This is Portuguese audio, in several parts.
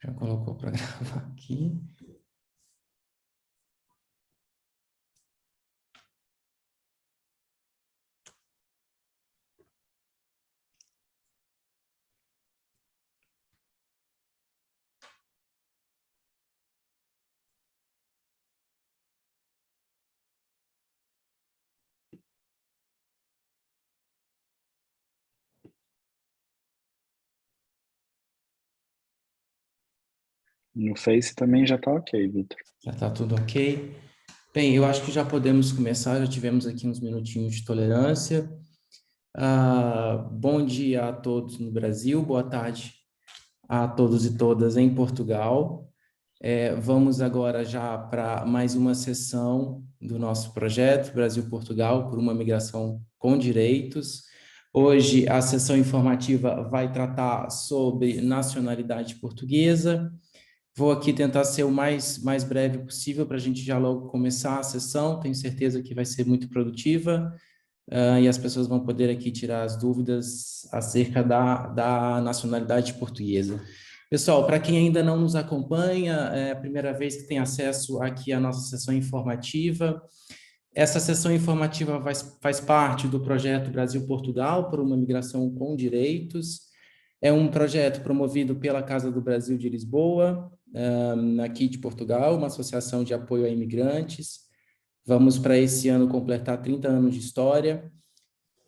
Já colocou para gravar aqui. No Face também já está ok, Vitor. Já está tudo ok. Bem, eu acho que já podemos começar, já tivemos aqui uns minutinhos de tolerância. Bom dia a todos no Brasil, boa tarde a todos e todas em Portugal. Vamos agora já para mais uma sessão do nosso projeto Brasil-Portugal por uma migração com direitos. Hoje a sessão informativa vai tratar sobre nacionalidade portuguesa. Vou aqui tentar ser o mais breve possível para a gente já logo começar a sessão. Tenho certeza que vai ser muito produtiva e as pessoas vão poder aqui tirar as dúvidas acerca da nacionalidade portuguesa. Pessoal, para quem ainda não nos acompanha, é a primeira vez que tem acesso aqui à nossa sessão informativa. Essa sessão informativa faz parte do projeto Brasil-Portugal por uma migração com direitos. É um projeto promovido pela Casa do Brasil de Lisboa, aqui de Portugal, uma associação de apoio a imigrantes. Vamos para esse ano completar 30 anos de história.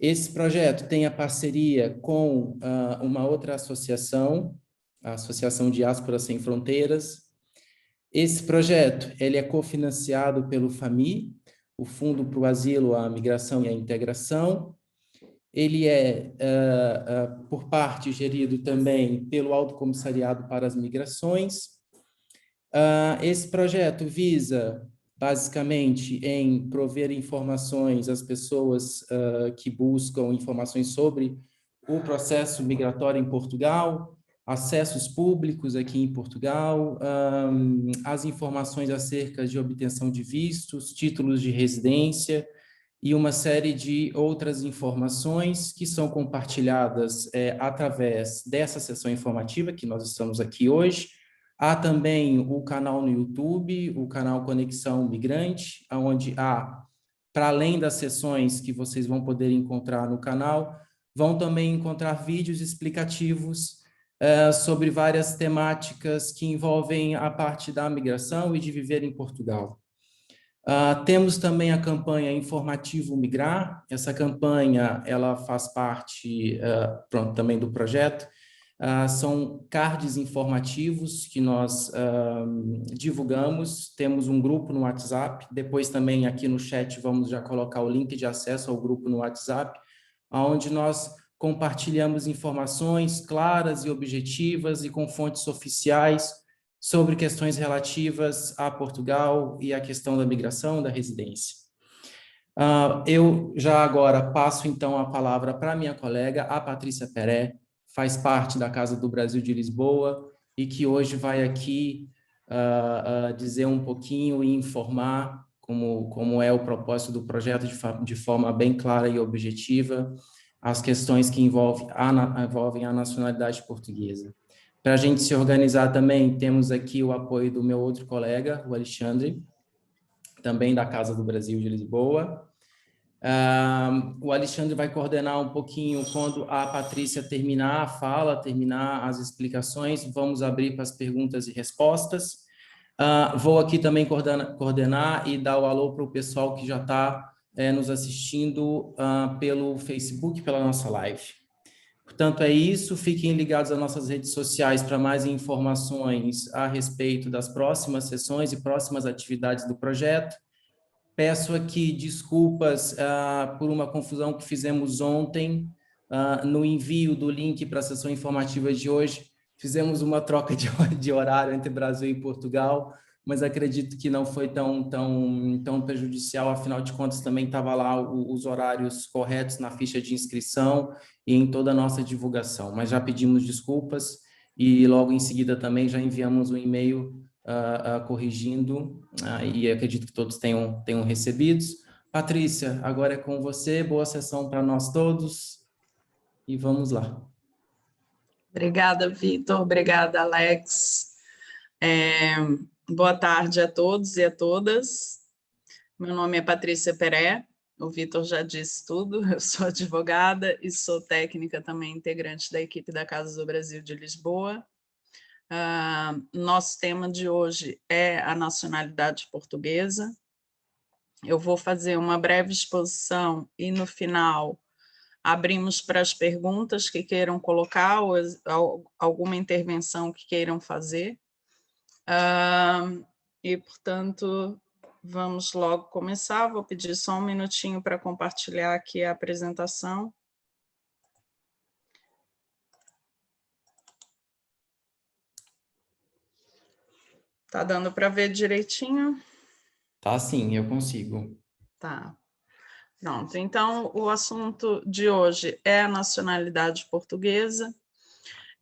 Esse projeto tem a parceria com uma outra associação, a Associação Diáspora Sem Fronteiras. Esse projeto ele é cofinanciado pelo FAMI, o Fundo para o Asilo, a Migração e a Integração. Ele é, por parte, gerido também pelo Alto Comissariado para as Migrações. Esse projeto visa, basicamente, em prover informações às pessoas que buscam informações sobre o processo migratório em Portugal, acessos públicos aqui em Portugal, as informações acerca de obtenção de vistos, títulos de residência, e uma série de outras informações que são compartilhadas através dessa sessão informativa que nós estamos aqui hoje. Há também o canal no YouTube, o canal Conexão Migrante, onde há, para além das sessões que vocês vão poder encontrar no canal, vão também encontrar vídeos explicativos sobre várias temáticas que envolvem a parte da migração e de viver em Portugal. Temos também a campanha Informativo Migrar. Essa campanha ela faz parte também do projeto. São cards informativos que nós divulgamos. Temos um grupo no WhatsApp. Depois também aqui no chat vamos já colocar o link de acesso ao grupo no WhatsApp, onde nós compartilhamos informações claras e objetivas e com fontes oficiais sobre questões relativas a Portugal e a questão da migração, da residência. Eu já agora passo, então, a palavra para a minha colega, a Patrícia Peré, faz parte da Casa do Brasil de Lisboa e que hoje vai aqui dizer um pouquinho e informar como é o propósito do projeto de forma bem clara e objetiva, as questões que envolvem a nacionalidade portuguesa. Para a gente se organizar também, temos aqui o apoio do meu outro colega, o Alexandre, também da Casa do Brasil de Lisboa. O Alexandre vai coordenar um pouquinho quando a Patrícia terminar a fala, terminar as explicações, vamos abrir para as perguntas e respostas. Vou aqui também coordenar e dar o alô para o pessoal que já está nos assistindo pelo Facebook, pela nossa live. Portanto, é isso. Fiquem ligados às nossas redes sociais para mais informações a respeito das próximas sessões e próximas atividades do projeto. Peço aqui desculpas por uma confusão que fizemos ontem no envio do link para a sessão informativa de hoje. Fizemos uma troca de horário entre Brasil e Portugal, mas acredito que não foi tão prejudicial, afinal de contas também estava lá os horários corretos na ficha de inscrição e em toda a nossa divulgação, mas já pedimos desculpas e logo em seguida também já enviamos um e-mail corrigindo e acredito que todos tenham recebidos. Patrícia, agora é com você, boa sessão para nós todos e vamos lá. Obrigada, Vitor, obrigada, Alex. Boa tarde a todos e a todas. Meu nome é Patrícia Peré, o Vitor já disse tudo, eu sou advogada e sou técnica também, integrante da equipe da Casa do Brasil de Lisboa. Nosso tema de hoje é a nacionalidade portuguesa. Eu vou fazer uma breve exposição e, no final, abrimos para as perguntas que queiram colocar ou alguma intervenção que queiram fazer. E, portanto, vamos logo começar. Vou pedir só um minutinho para compartilhar aqui a apresentação. Tá dando para ver direitinho? Tá sim, eu consigo. Tá. Pronto. Então, o assunto de hoje é a nacionalidade portuguesa.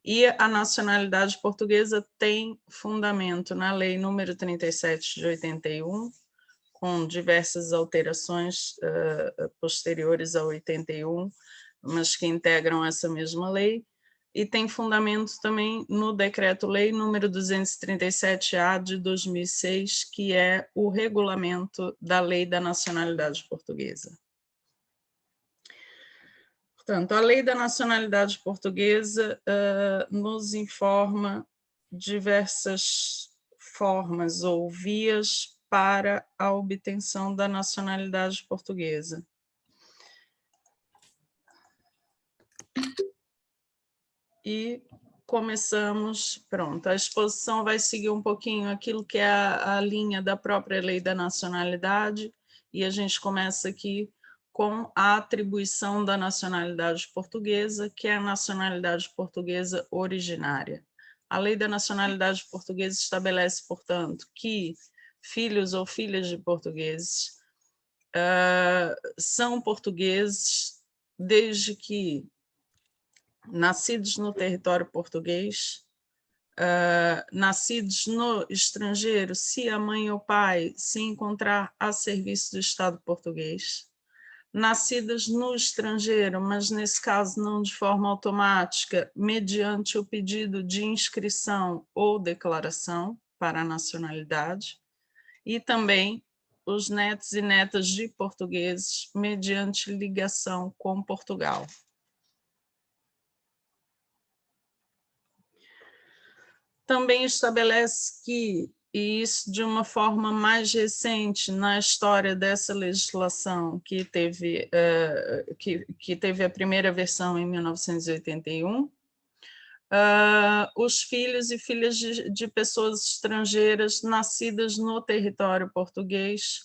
E a nacionalidade portuguesa tem fundamento na Lei número 37 de 81, com diversas alterações posteriores a 81, mas que integram essa mesma lei, e tem fundamento também no Decreto-Lei número 237-A de 2006, que é o regulamento da Lei da Nacionalidade Portuguesa. Portanto, a Lei da Nacionalidade Portuguesa nos informa diversas formas ou vias para a obtenção da nacionalidade portuguesa. E começamos, pronto, a exposição vai seguir um pouquinho aquilo que é a linha da própria Lei da Nacionalidade, e a gente começa aqui com a atribuição da nacionalidade portuguesa, que é a nacionalidade portuguesa originária. A Lei da Nacionalidade Portuguesa estabelece, portanto, que filhos ou filhas de portugueses são portugueses desde que nascidos no território português, nascidos no estrangeiro, se a mãe ou pai se encontrar a serviço do Estado português, nascidas no estrangeiro, mas nesse caso não de forma automática, mediante o pedido de inscrição ou declaração para a nacionalidade, e também os netos e netas de portugueses mediante ligação com Portugal. Também estabelece que, e isso de uma forma mais recente na história dessa legislação, que teve a primeira versão em 1981, os filhos e filhas de pessoas estrangeiras nascidas no território português,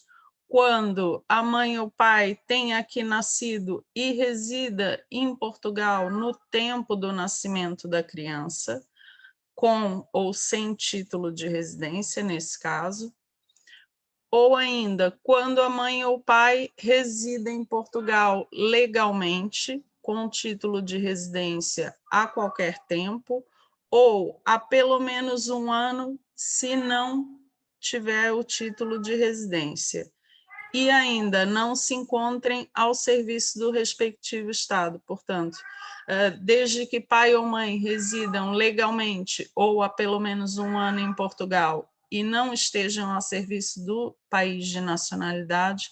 quando a mãe ou pai tenha aqui nascido e resida em Portugal no tempo do nascimento da criança, com ou sem título de residência, nesse caso, ou ainda quando a mãe ou o pai resida em Portugal legalmente, com título de residência a qualquer tempo, ou há pelo menos um ano, se não tiver o título de residência, e ainda não se encontrem ao serviço do respectivo Estado. Portanto, desde que pai ou mãe residam legalmente ou há pelo menos um ano em Portugal e não estejam a serviço do país de nacionalidade,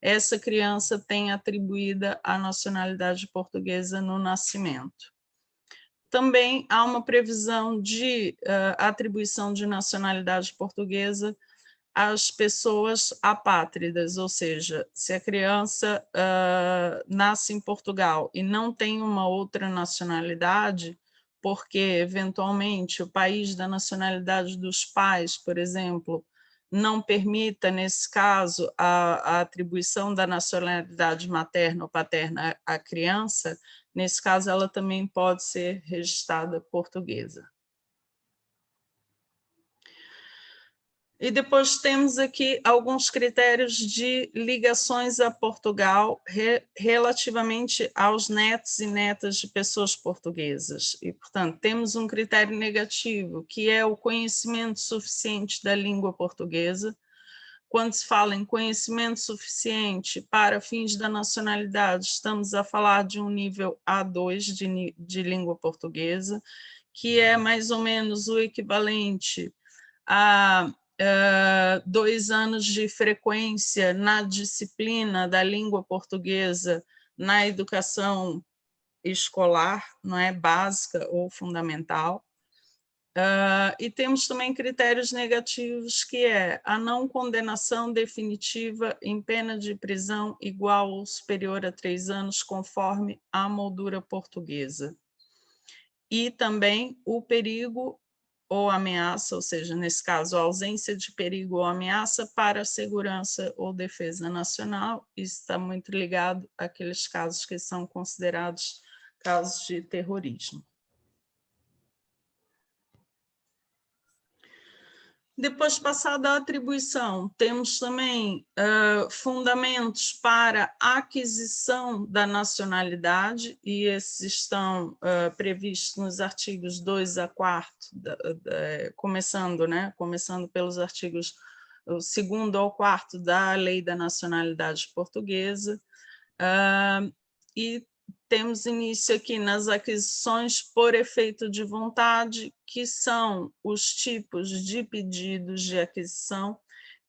essa criança tem atribuída a nacionalidade portuguesa no nascimento. Também há uma previsão de atribuição de nacionalidade portuguesa às pessoas apátridas, ou seja, se a criança nasce em Portugal e não tem uma outra nacionalidade, porque, eventualmente, o país da nacionalidade dos pais, por exemplo, não permita, nesse caso, a atribuição da nacionalidade materna ou paterna à criança, nesse caso, ela também pode ser registrada portuguesa. E depois temos aqui alguns critérios de ligações a Portugal relativamente aos netos e netas de pessoas portuguesas. E, portanto, temos um critério negativo, que é o conhecimento suficiente da língua portuguesa. Quando se fala em conhecimento suficiente para fins da nacionalidade, estamos a falar de um nível A2 de língua portuguesa, que é mais ou menos o equivalente há 2 anos de frequência na disciplina da língua portuguesa na educação escolar, não é, básica ou fundamental. E temos também critérios negativos, que é a não condenação definitiva em pena de prisão igual ou superior a 3 anos, conforme a moldura portuguesa. E também o perigo ou ameaça, ou seja, nesse caso, a ausência de perigo ou ameaça para a segurança ou defesa nacional. Isso está muito ligado àqueles casos que são considerados casos de terrorismo. Depois, passada a atribuição, temos também fundamentos para a aquisição da nacionalidade, e esses estão previstos nos artigos 2 a 4, começando pelos artigos 2º ao 4º da Lei da Nacionalidade Portuguesa, e temos início aqui nas aquisições por efeito de vontade, que são os tipos de pedidos de aquisição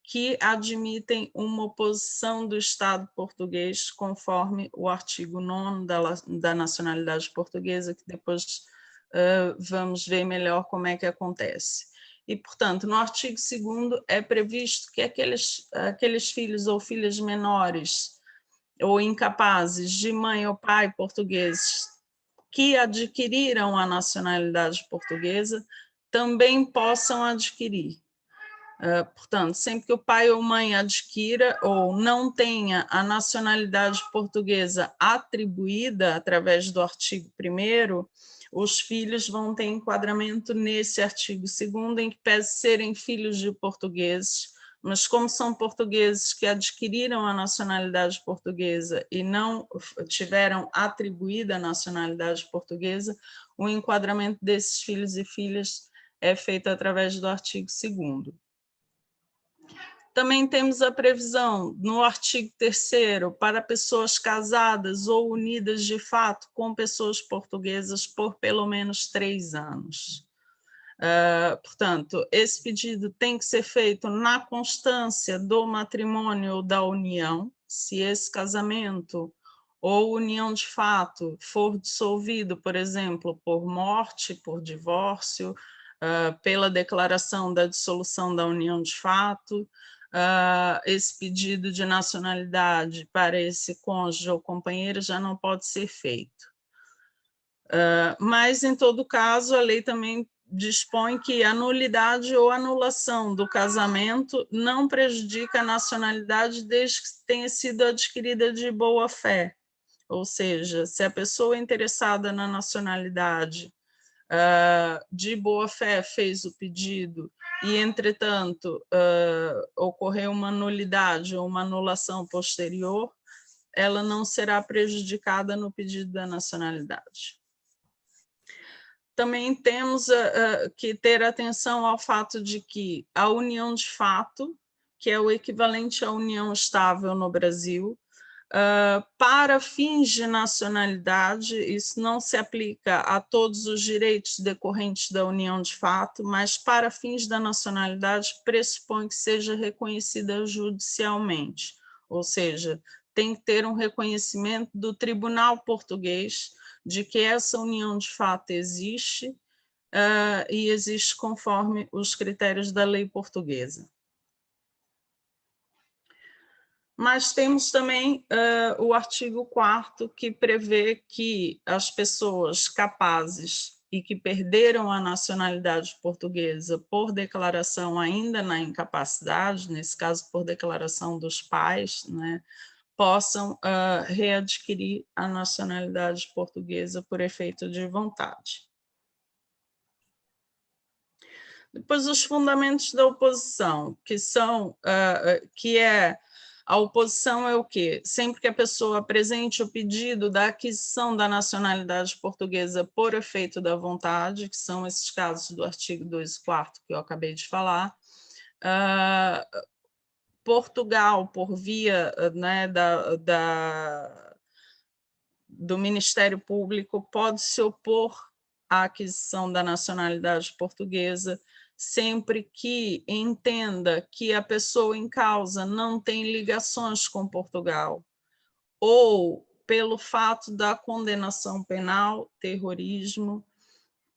que admitem uma oposição do Estado português, conforme o artigo 9º da nacionalidade portuguesa, que depois vamos ver melhor como é que acontece. E, portanto, no artigo 2º é previsto que aqueles filhos ou filhas menores ou incapazes de mãe ou pai portugueses que adquiriram a nacionalidade portuguesa também possam adquirir. Portanto, sempre que o pai ou mãe adquira ou não tenha a nacionalidade portuguesa atribuída através do artigo 1º, os filhos vão ter enquadramento nesse artigo 2º, em que pese serem filhos de portugueses, mas como são portugueses que adquiriram a nacionalidade portuguesa e não tiveram atribuída a nacionalidade portuguesa, o enquadramento desses filhos e filhas é feito através do artigo 2º. Também temos a previsão no artigo 3º para pessoas casadas ou unidas de fato com pessoas portuguesas por pelo menos 3 anos. Portanto, esse pedido tem que ser feito na constância do matrimônio ou da união. Se esse casamento ou união de fato for dissolvido, por exemplo, por morte, por divórcio, pela declaração da dissolução da união de fato, esse pedido de nacionalidade para esse cônjuge ou companheiro já não pode ser feito. Mas, em todo caso, a lei também dispõe que a nulidade ou anulação do casamento não prejudica a nacionalidade desde que tenha sido adquirida de boa fé. Ou seja, se a pessoa interessada na nacionalidade de boa fé fez o pedido e, entretanto, ocorreu uma nulidade ou uma anulação posterior, ela não será prejudicada no pedido da nacionalidade. Também temos que ter atenção ao fato de que a união de fato, que é o equivalente à união estável no Brasil, para fins de nacionalidade, isso não se aplica a todos os direitos decorrentes da união de fato, mas para fins da nacionalidade pressupõe que seja reconhecida judicialmente, ou seja, tem que ter um reconhecimento do Tribunal Português de que essa união de fato existe e existe conforme os critérios da lei portuguesa. Mas temos também o artigo 4º, que prevê que as pessoas capazes e que perderam a nacionalidade portuguesa por declaração ainda na incapacidade, nesse caso por declaração dos pais, né, possam readquirir a nacionalidade portuguesa por efeito de vontade. Depois, os fundamentos da oposição, a oposição é o quê? Sempre que a pessoa apresente o pedido da aquisição da nacionalidade portuguesa por efeito da vontade, que são esses casos do artigo 2 e 4º que eu acabei de falar, Portugal, por via, né, do Ministério Público, pode se opor à aquisição da nacionalidade portuguesa sempre que entenda que a pessoa em causa não tem ligações com Portugal, ou pelo fato da condenação penal, terrorismo,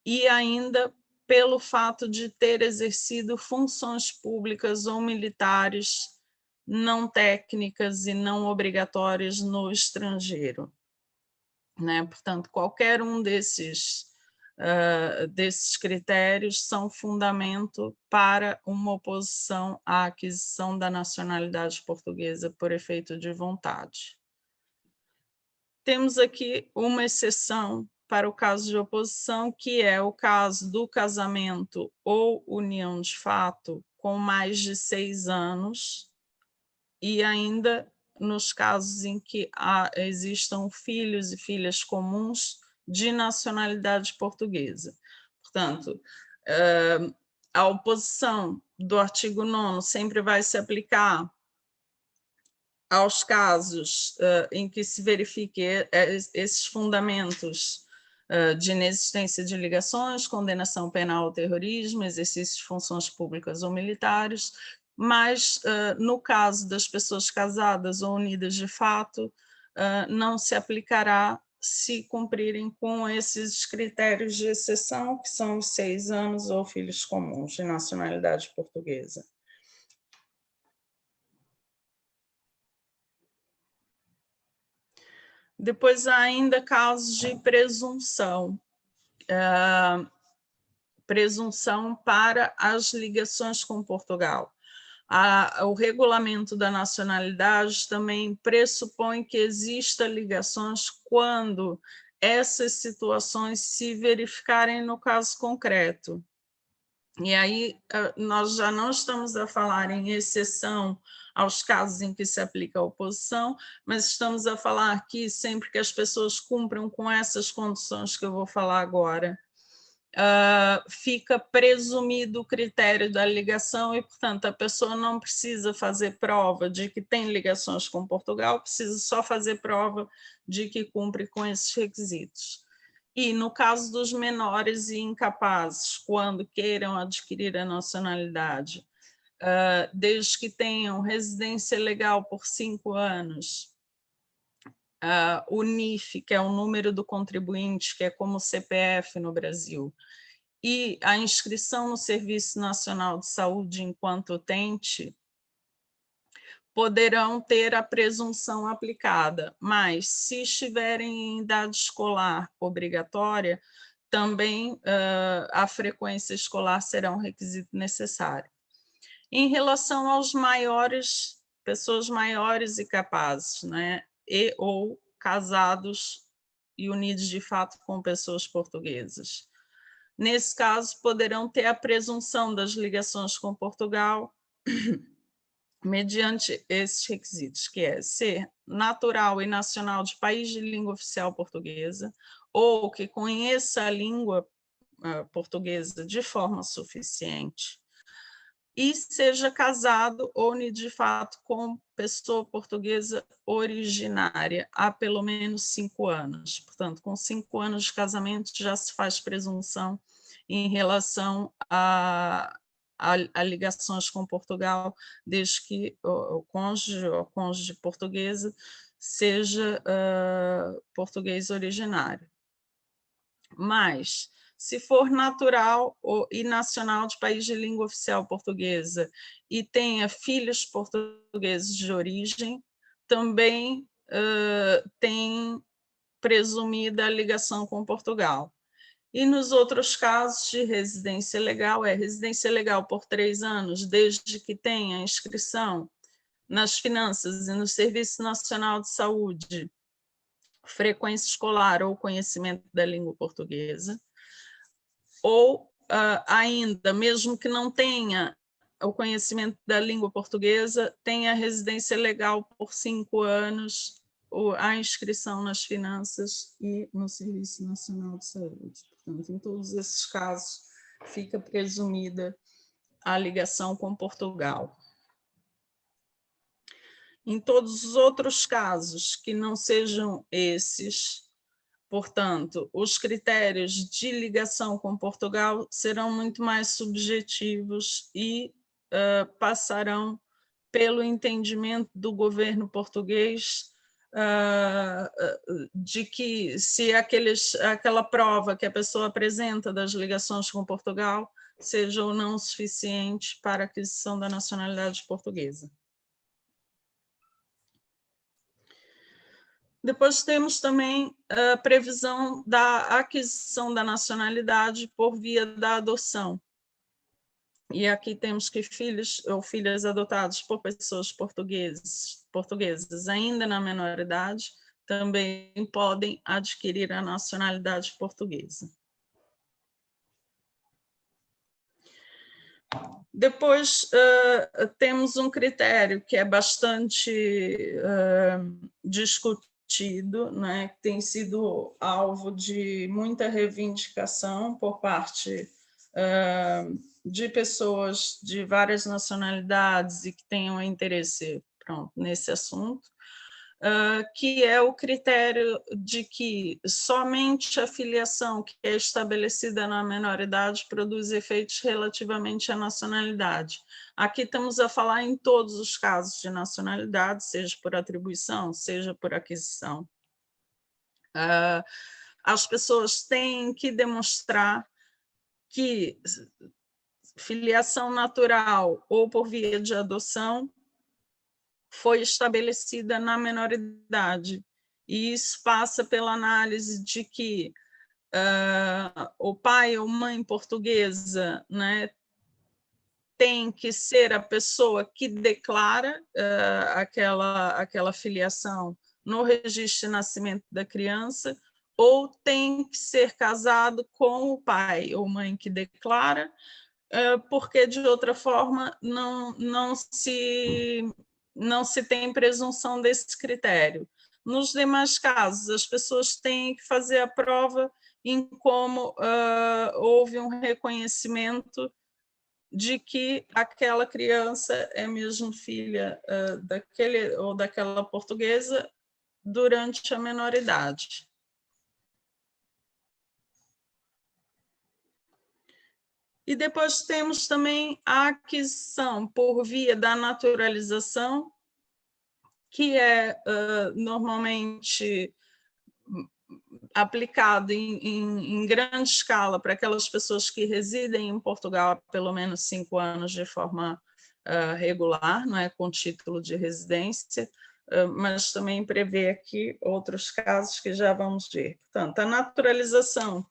e ainda pelo fato de ter exercido funções públicas ou militares não técnicas e não obrigatórias no estrangeiro, né? Portanto, qualquer um desses critérios são fundamento para uma oposição à aquisição da nacionalidade portuguesa por efeito de vontade. Temos aqui uma exceção para o caso de oposição, que é o caso do casamento ou união de fato com mais de 6 anos, e ainda nos casos em que existam filhos e filhas comuns de nacionalidade portuguesa. Portanto, a oposição do artigo 9º sempre vai se aplicar aos casos em que se verifique esses fundamentos de inexistência de ligações, condenação penal ao terrorismo, exercício de funções públicas ou militares, mas, no caso das pessoas casadas ou unidas de fato, não se aplicará se cumprirem com esses critérios de exceção, que são os 6 anos ou filhos comuns de nacionalidade portuguesa. Depois há ainda casos de presunção, presunção para as ligações com Portugal. O regulamento da nacionalidade também pressupõe que exista ligações quando essas situações se verificarem no caso concreto. E aí nós já não estamos a falar em exceção aos casos em que se aplica a oposição, mas estamos a falar aqui sempre que as pessoas cumpram com essas condições que eu vou falar agora. Fica presumido o critério da ligação e, portanto, a pessoa não precisa fazer prova de que tem ligações com Portugal, precisa só fazer prova de que cumpre com esses requisitos. E, no caso dos menores e incapazes, quando queiram adquirir a nacionalidade, desde que tenham residência legal por 5 anos, o NIF, que é o número do contribuinte, que é como o CPF no Brasil, e a inscrição no Serviço Nacional de Saúde enquanto utente, poderão ter a presunção aplicada, mas se estiverem em idade escolar obrigatória, também a frequência escolar será um requisito necessário. Em relação aos maiores, pessoas maiores e capazes, né, e ou casados e unidos de fato com pessoas portuguesas. Nesse caso, poderão ter a presunção das ligações com Portugal mediante esses requisitos, que é ser natural e nacional de país de língua oficial portuguesa, ou que conheça a língua portuguesa de forma suficiente, e seja casado ou de fato com pessoa portuguesa originária há pelo menos 5 anos. Portanto, com 5 anos de casamento já se faz presunção em relação a ligações com Portugal, desde que o cônjuge ou cônjuge portuguesa seja português originário. Mas, se for natural e nacional de país de língua oficial portuguesa e tenha filhos portugueses de origem, também tem presumida a ligação com Portugal. E nos outros casos de residência legal, residência legal por 3 anos, desde que tenha inscrição nas finanças e no Serviço Nacional de Saúde, frequência escolar ou conhecimento da língua portuguesa, ou ainda, mesmo que não tenha o conhecimento da língua portuguesa, tenha residência legal por 5 anos, a inscrição nas finanças e no Serviço Nacional de Saúde. Portanto, em todos esses casos, fica presumida a ligação com Portugal. Em todos os outros casos que não sejam esses, Portanto, os critérios de ligação com Portugal serão muito mais subjetivos e passarão pelo entendimento do governo português de que se aquela prova que a pessoa apresenta das ligações com Portugal seja ou não suficiente para a aquisição da nacionalidade portuguesa. Depois temos também a previsão da aquisição da nacionalidade por via da adoção. E aqui temos que filhos ou filhas adotados por pessoas portuguesas ainda na menor idade também podem adquirir a nacionalidade portuguesa. Depois, temos um critério que é bastante discutido, né, que tem sido alvo de muita reivindicação por parte de pessoas de várias nacionalidades e que tenham interesse nesse assunto, que é o critério de que somente a filiação que é estabelecida na menoridade produz efeitos relativamente à nacionalidade. Aqui estamos a falar em todos os casos de nacionalidade, seja por atribuição, seja por aquisição. As pessoas têm que demonstrar que filiação natural ou por via de adoção foi estabelecida na menoridade. E isso passa pela análise de que o pai ou mãe portuguesa, né, tem que ser a pessoa que declara aquela filiação no registro de nascimento da criança, ou tem que ser casado com o pai ou mãe que declara, porque, de outra forma, não se tem presunção desse critério. Nos demais casos, as pessoas têm que fazer a prova em como houve um reconhecimento de que aquela criança é mesmo filha daquele ou daquela portuguesa durante a menoridade. E depois temos também a aquisição por via da naturalização, que é normalmente aplicado em grande escala para aquelas pessoas que residem em Portugal há pelo menos 5 anos de forma regular, não é, com título de residência, mas também prevê aqui outros casos que já vamos ver. Portanto, a naturalização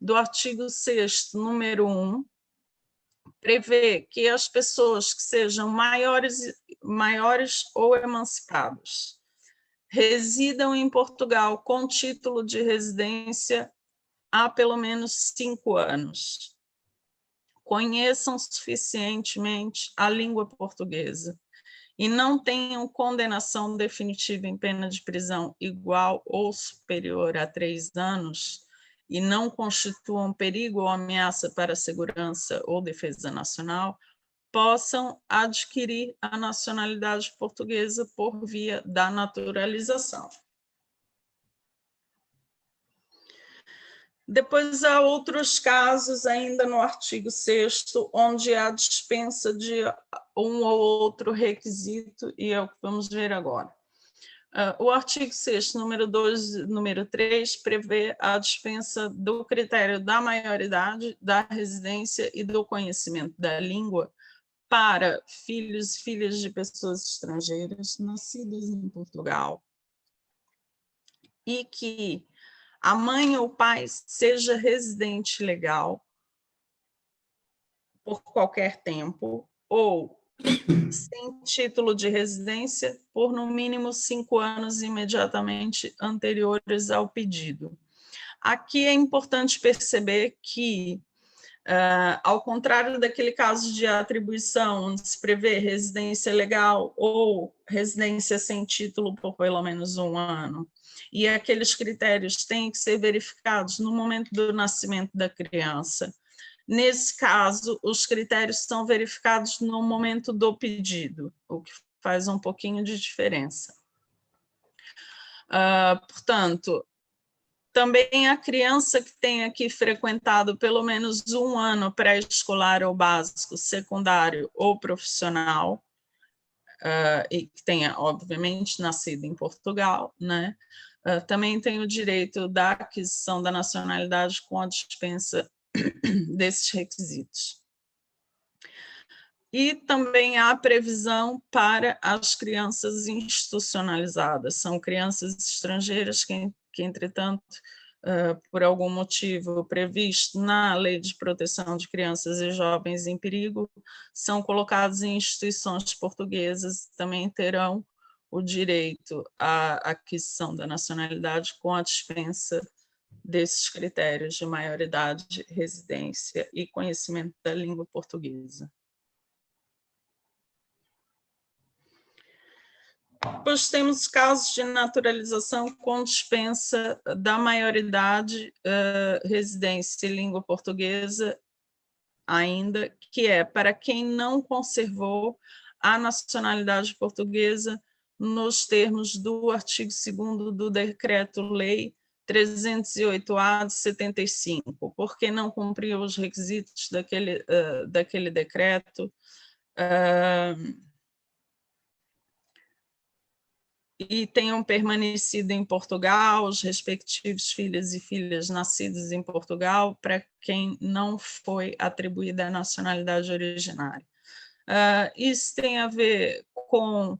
do artigo 6º, número 1, prevê que as pessoas que sejam maiores ou emancipadas residam em Portugal com título de residência há pelo menos 5 anos, conheçam suficientemente a língua portuguesa e não tenham condenação definitiva em pena de prisão igual ou superior a 3 anos, e não constituam perigo ou ameaça para a segurança ou defesa nacional, possam adquirir a nacionalidade portuguesa por via da naturalização. Depois há outros casos, ainda no artigo 6º, onde há dispensa de um ou outro requisito, e é o que vamos ver agora. O artigo 6º, número 2, número 3, prevê a dispensa do critério da maioridade, da residência e do conhecimento da língua para filhos e filhas de pessoas estrangeiras nascidas em Portugal e que a mãe ou pai seja residente legal por qualquer tempo ou sem título de residência por no mínimo 5 anos imediatamente anteriores ao pedido. Aqui é importante perceber que, ao contrário daquele caso de atribuição, onde se prevê residência legal ou residência sem título por pelo menos 1 ano, e aqueles critérios têm que ser verificados no momento do nascimento da criança. Nesse caso, os critérios são verificados no momento do pedido, o que faz um pouquinho de diferença. Portanto, Também a criança que tenha aqui frequentado pelo menos 1 ano pré-escolar ou básico, secundário ou profissional, e que tenha, obviamente, nascido em Portugal, né? Também tem o direito da aquisição da nacionalidade com a dispensa desses requisitos. E também há previsão para as crianças institucionalizadas. São crianças estrangeiras que entretanto, por algum motivo previsto na Lei de Proteção de Crianças e Jovens em Perigo, são colocados em instituições portuguesas, também terão o direito à aquisição da nacionalidade com a dispensa desses critérios de maioridade, residência e conhecimento da língua portuguesa. Depois temos casos de naturalização com dispensa da maioridade, residência e língua portuguesa ainda, que é para quem não conservou a nacionalidade portuguesa nos termos do artigo 2º do Decreto-Lei 308-A de 75, porque não cumpriu os requisitos daquele decreto, e tenham permanecido em Portugal, os respectivos filhos e filhas nascidos em Portugal, para quem não foi atribuída a nacionalidade originária. Isso tem a ver com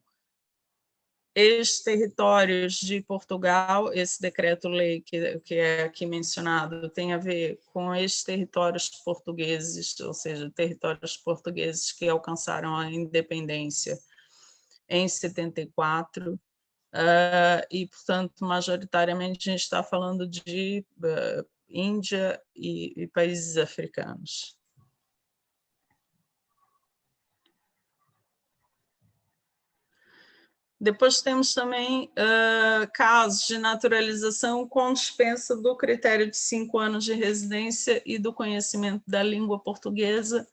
ex-territórios de Portugal, esse decreto-lei que é aqui mencionado tem a ver com ex-territórios portugueses, ou seja, territórios portugueses que alcançaram a independência em 74, e, portanto, majoritariamente a gente está falando de Índia e países africanos. Depois temos também casos de naturalização com dispensa do critério de 5 anos de residência e do conhecimento da língua portuguesa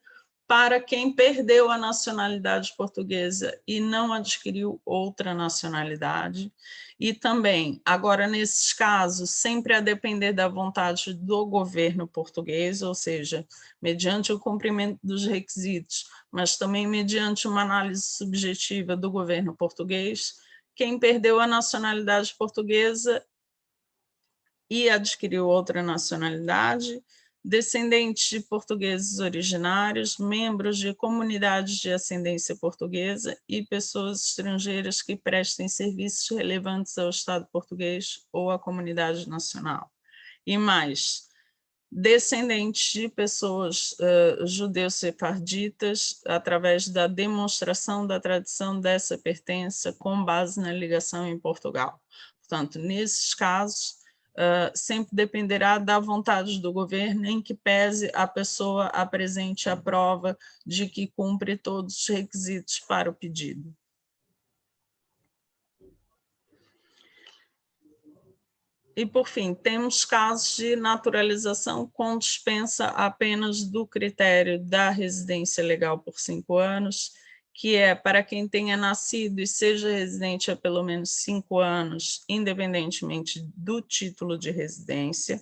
para quem perdeu a nacionalidade portuguesa e não adquiriu outra nacionalidade. E também, agora nesses casos, sempre a depender da vontade do governo português, ou seja, mediante o cumprimento dos requisitos, mas também mediante uma análise subjetiva do governo português, quem perdeu a nacionalidade portuguesa e adquiriu outra nacionalidade, descendentes de portugueses originários, membros de comunidades de ascendência portuguesa e pessoas estrangeiras que prestem serviços relevantes ao Estado português ou à comunidade nacional. E mais, descendentes de pessoas judeus sefarditas, através da demonstração da tradição dessa pertença com base na ligação em Portugal. Portanto, nesses casos, sempre dependerá da vontade do governo, em que pese a pessoa apresente a prova de que cumpre todos os requisitos para o pedido. E, por fim, temos casos de naturalização com dispensa apenas do critério da residência legal por 5 anos, que é para quem tenha nascido e seja residente há pelo menos 5 anos, independentemente do título de residência,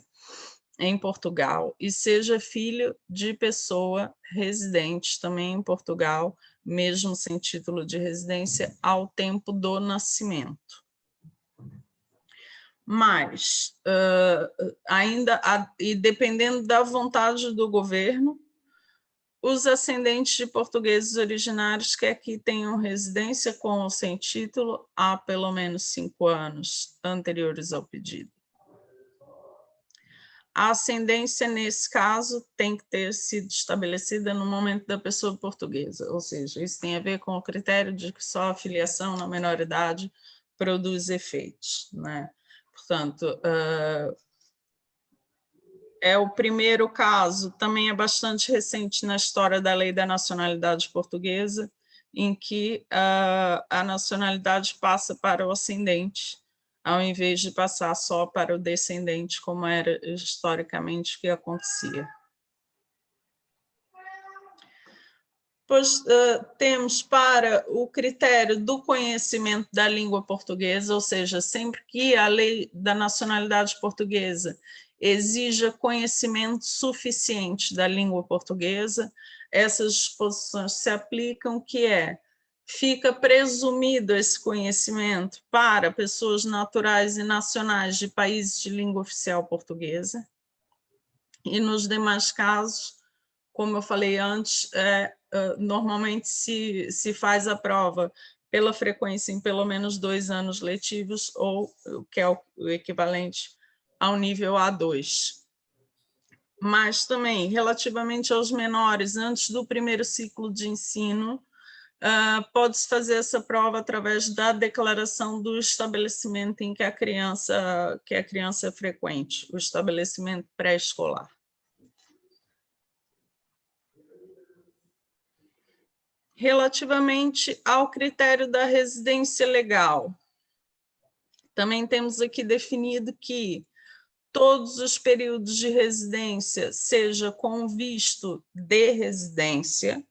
em Portugal, e seja filho de pessoa residente também em Portugal, mesmo sem título de residência, ao tempo do nascimento. Mas, e dependendo da vontade do governo, os ascendentes de portugueses originários que aqui tenham residência com ou sem título há pelo menos 5 anos anteriores ao pedido. A ascendência, nesse caso, tem que ter sido estabelecida no momento da pessoa portuguesa, ou seja, isso tem a ver com o critério de que só a filiação na menoridade produz efeitos, né? Portanto, é o primeiro caso, também é bastante recente na história da Lei da Nacionalidade Portuguesa, em que a nacionalidade passa para o ascendente, ao invés de passar só para o descendente, como era historicamente que acontecia. Pois temos para o critério do conhecimento da língua portuguesa, ou seja, sempre que a lei da nacionalidade portuguesa exija conhecimento suficiente da língua portuguesa, essas disposições se aplicam, que fica presumido esse conhecimento para pessoas naturais e nacionais de países de língua oficial portuguesa, e nos demais casos, como eu falei antes, normalmente se faz a prova pela frequência em pelo menos 2 anos letivos, ou que é o equivalente ao nível A2. Mas também, relativamente aos menores, antes do primeiro ciclo de ensino, pode-se fazer essa prova através da declaração do estabelecimento em que a criança é frequente, o estabelecimento pré-escolar. Relativamente ao critério da residência legal, também temos aqui definido que todos os períodos de residência, seja com visto de residência,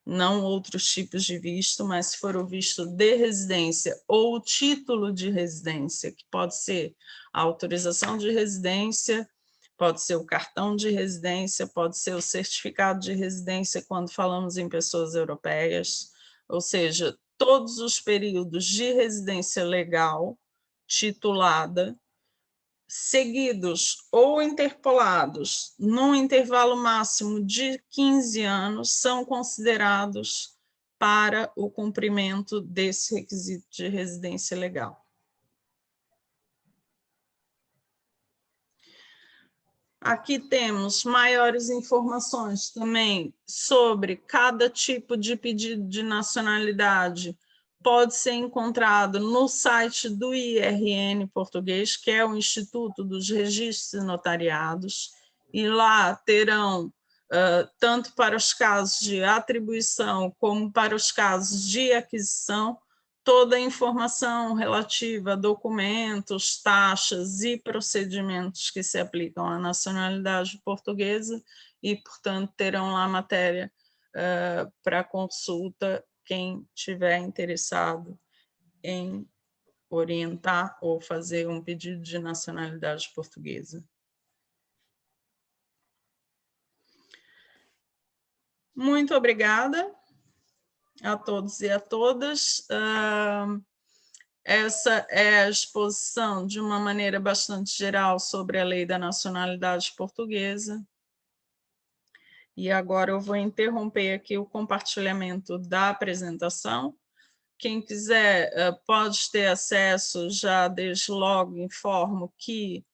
não outros tipos de visto, mas se for o visto de residência ou o título de residência, que pode ser a autorização de residência, pode ser o cartão de residência, pode ser o certificado de residência quando falamos em pessoas europeias, ou seja, todos os períodos de residência legal titulada, seguidos ou interpolados num intervalo máximo de 15 anos, são considerados para o cumprimento desse requisito de residência legal. Aqui temos maiores informações também sobre cada tipo de pedido de nacionalidade. Pode ser encontrado no site do IRN português, que é o Instituto dos Registros e Notariados, e lá terão, tanto para os casos de atribuição como para os casos de aquisição, toda a informação relativa a documentos, taxas e procedimentos que se aplicam à nacionalidade portuguesa e, portanto, terão lá matéria para consulta quem tiver interessado em orientar ou fazer um pedido de nacionalidade portuguesa. Muito obrigada a todos e a todas. Essa é a exposição, de uma maneira bastante geral, sobre a Lei da Nacionalidade Portuguesa. E agora eu vou interromper aqui o compartilhamento da apresentação. Quem quiser pode ter acesso, já desde logo informo que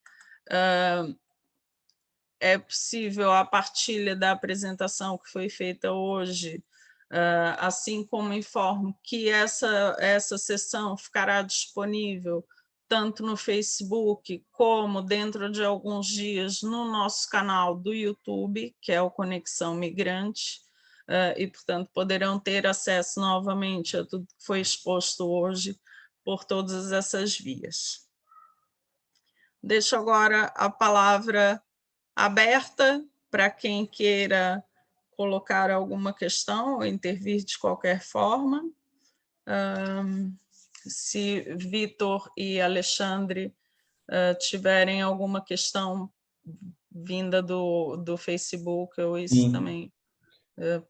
é possível a partilha da apresentação que foi feita hoje, assim como informo que essa sessão ficará disponível tanto no Facebook como, dentro de alguns dias, no nosso canal do YouTube, que é o Conexão Migrante, e, portanto, poderão ter acesso novamente a tudo que foi exposto hoje por todas essas vias. Deixo agora a palavra aberta para quem queira colocar alguma questão ou intervir de qualquer forma. Se Vitor e Alexandre tiverem alguma questão vinda do Facebook, ou isso Sim. também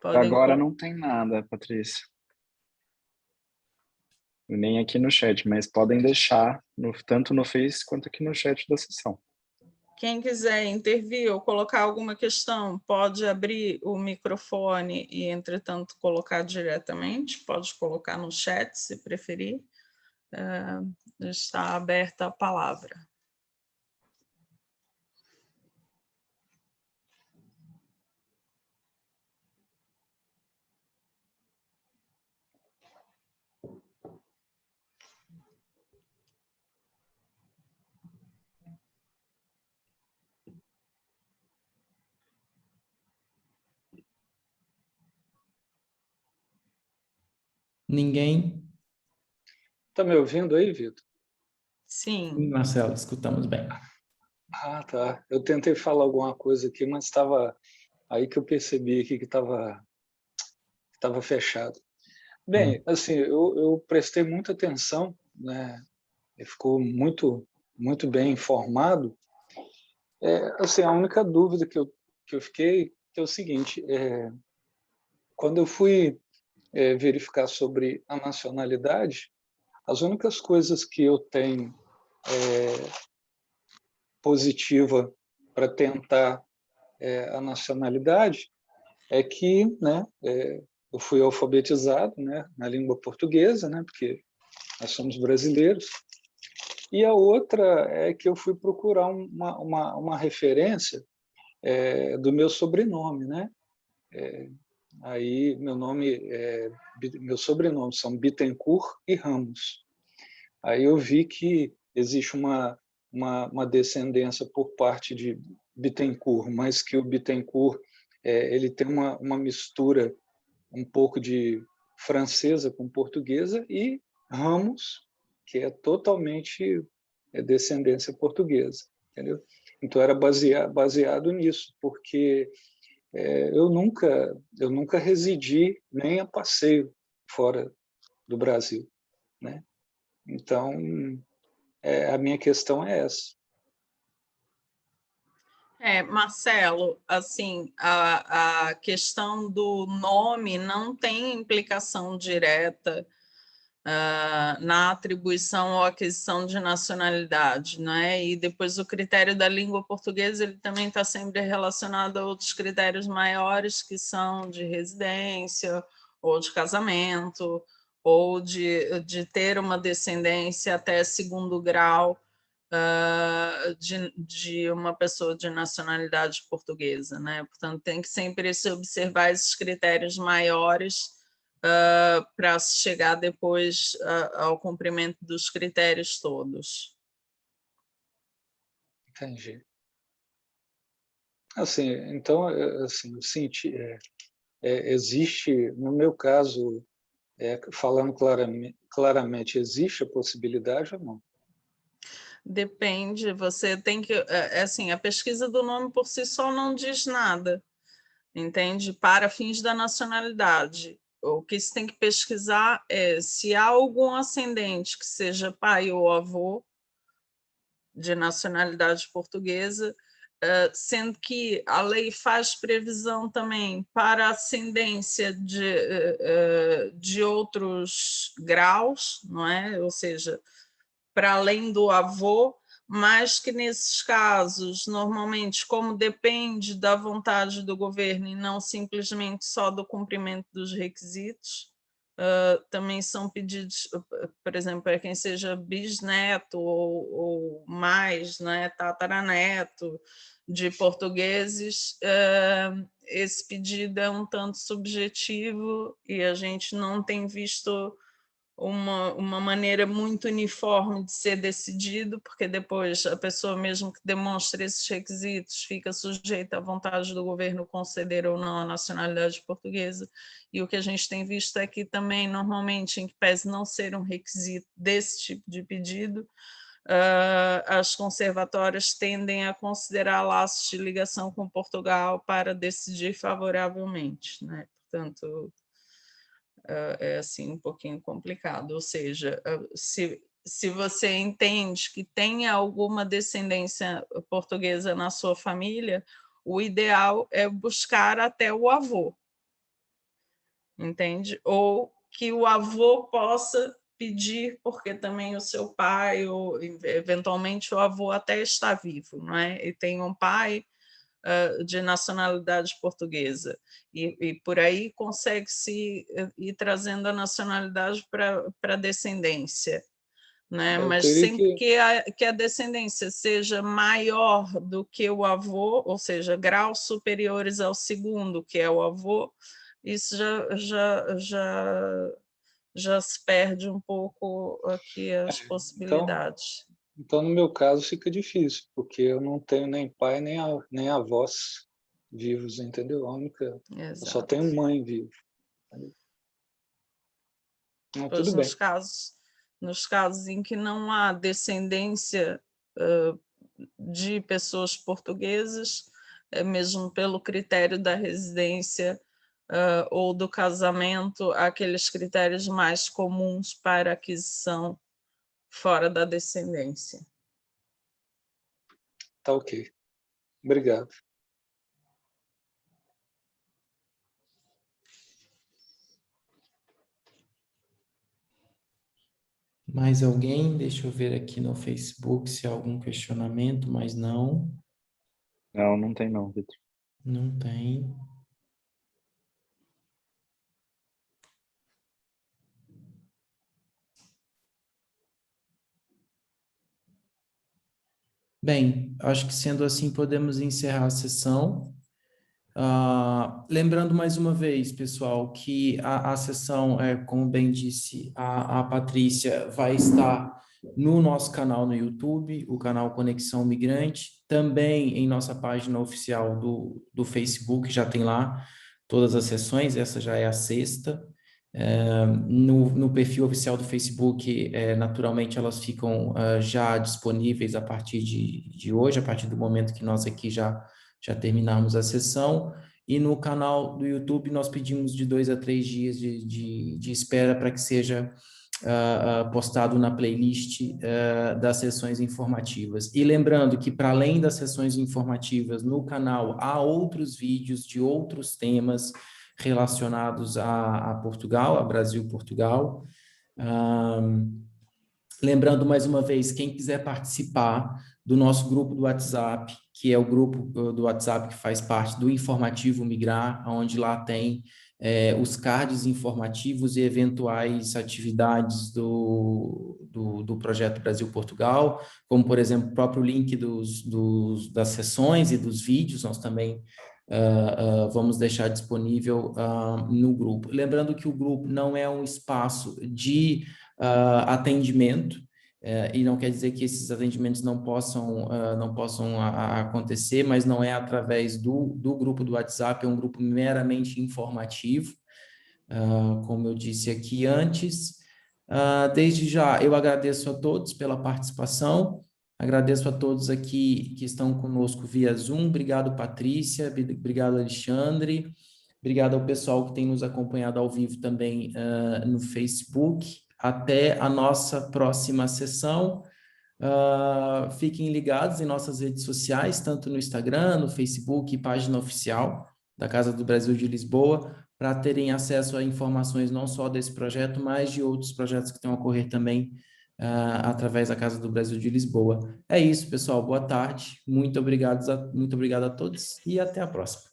podem... Agora não tem nada, Patrícia. Nem aqui no chat, mas podem deixar tanto no Face quanto aqui no chat da sessão. Quem quiser intervir ou colocar alguma questão, pode abrir o microfone e, entretanto, colocar diretamente. Pode colocar no chat, se preferir. Está aberta a palavra. Ninguém? Está me ouvindo aí, Vitor? Sim. Marcelo, escutamos bem. Ah, tá. Eu tentei falar alguma coisa aqui, mas estava aí que eu percebi aqui que estava estava fechado. Bem, assim, eu prestei muita atenção, né? Ficou muito bem informado. Assim, a única dúvida que eu fiquei é o seguinte: quando eu fui verificar sobre a nacionalidade, as únicas coisas que eu tenho positiva para tentar a nacionalidade é que, né, eu fui alfabetizado, né, na língua portuguesa, né, porque nós somos brasileiros. E a outra é que eu fui procurar uma referência do meu sobrenome, né? Aí meu sobrenome são Bittencourt e Ramos. Aí eu vi que existe uma descendência por parte de Bittencourt, mas que o Bittencourt ele tem uma mistura um pouco de francesa com portuguesa, e Ramos, que é totalmente descendência portuguesa, entendeu? Então era baseado nisso, porque eu nunca residi nem a passeio fora do Brasil, né? Então a minha questão é essa. Marcelo, assim, a questão do nome não tem implicação direta na atribuição ou aquisição de nacionalidade, né? E depois o critério da língua portuguesa ele também está sempre relacionado a outros critérios maiores, que são de residência, ou de casamento, ou de ter uma descendência até segundo grau de uma pessoa de nacionalidade portuguesa, né? Portanto, tem que sempre se observar esses critérios maiores para chegar depois ao cumprimento dos critérios todos. Entendi. Assim, então, assim, eu senti, existe, no meu caso, falando claramente, existe a possibilidade ou não? Depende, você tem que, assim, a pesquisa do nome por si só não diz nada, entende? Para fins da nacionalidade. O que se tem que pesquisar é se há algum ascendente que seja pai ou avô de nacionalidade portuguesa, sendo que a lei faz previsão também para ascendência de outros graus, não é? Ou seja, para além do avô, mas que nesses casos, normalmente, como depende da vontade do governo e não simplesmente só do cumprimento dos requisitos, também são pedidos, por exemplo, para quem seja bisneto ou mais, né, tataraneto de portugueses, esse pedido é um tanto subjetivo e a gente não tem visto uma maneira muito uniforme de ser decidido, porque depois a pessoa, mesmo que demonstre esses requisitos, fica sujeita à vontade do governo conceder ou não a nacionalidade portuguesa. E o que a gente tem visto é que também, normalmente, em que pese não ser um requisito desse tipo de pedido, as conservatórias tendem a considerar laços de ligação com Portugal para decidir favoravelmente, né? Portanto, é assim um pouquinho complicado, ou seja, se você entende que tem alguma descendência portuguesa na sua família, o ideal é buscar até o avô, entende? Ou que o avô possa pedir, porque também o seu pai, ou eventualmente o avô até está vivo, não é? E tem um pai de nacionalidade portuguesa. E por aí consegue-se ir trazendo a nacionalidade para a descendência. Né? Mas sempre que a descendência seja maior do que o avô, ou seja, graus superiores ao segundo, que é o avô, isso já se perde um pouco aqui as possibilidades. Então, no meu caso, fica difícil, porque eu não tenho nem pai nem avós vivos, entendeu? Eu só tenho mãe viva. Não, pois tudo bem. Nos casos em que não há descendência de pessoas portuguesas, mesmo pelo critério da residência, ou do casamento, aqueles critérios mais comuns para aquisição fora da descendência. Tá ok. Obrigado. Mais alguém? Deixa eu ver aqui no Facebook se há algum questionamento, mas não. Não, não tem não, Vitor. Não tem. Bem, acho que sendo assim podemos encerrar a sessão. Lembrando mais uma vez, pessoal, que a sessão, como bem disse a Patrícia, vai estar no nosso canal no YouTube, o canal Conexão Migrante, também em nossa página oficial do Facebook, já tem lá todas as sessões, essa já é a sexta. No perfil oficial do Facebook, naturalmente elas ficam já disponíveis a partir de hoje, a partir do momento que nós aqui já terminarmos a sessão, e no canal do YouTube nós pedimos de 2 a 3 dias de espera para que seja postado na playlist das sessões informativas. E lembrando que, para além das sessões informativas no canal, há outros vídeos de outros temas relacionados a Portugal, a Brasil-Portugal. Lembrando mais uma vez, quem quiser participar do nosso grupo do WhatsApp, que é o grupo do WhatsApp que faz parte do Informativo Migrar, onde lá tem os cards informativos e eventuais atividades do projeto Brasil-Portugal, como, por exemplo, o próprio link das sessões e dos vídeos, nós também vamos deixar disponível no grupo. Lembrando que o grupo não é um espaço de atendimento, e não quer dizer que esses atendimentos não possam acontecer, mas não é através do grupo do WhatsApp, é um grupo meramente informativo, como eu disse aqui antes. Desde já, eu agradeço a todos pela participação, agradeço a todos aqui que estão conosco via Zoom. Obrigado, Patrícia, obrigado, Alexandre, obrigado ao pessoal que tem nos acompanhado ao vivo também no Facebook. Até a nossa próxima sessão. Fiquem ligados em nossas redes sociais, tanto no Instagram, no Facebook, página oficial da Casa do Brasil de Lisboa, para terem acesso a informações não só desse projeto, mas de outros projetos que estão a ocorrer também através da Casa do Brasil de Lisboa. É isso, pessoal. Boa tarde. Muito obrigado a todos e até a próxima.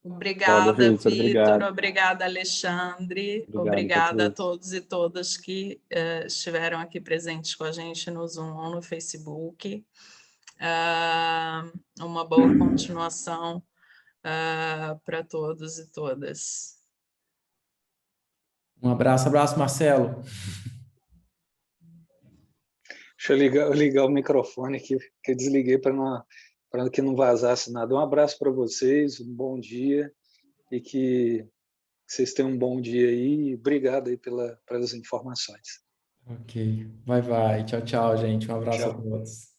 Obrigada, Vitor. Vitor. Obrigada, Alexandre. Obrigado, Obrigada a Patrícia. todos e todas que estiveram aqui presentes com a gente no Zoom ou no Facebook. Uma boa continuação para todos e todas. Um abraço, Marcelo. Deixa eu ligar o microfone aqui, que eu desliguei para que não vazasse nada. Um abraço para vocês, um bom dia, e que vocês tenham um bom dia aí. Obrigado aí pelas informações. Ok. Vai. Tchau, gente. Um abraço a Tchau. todos.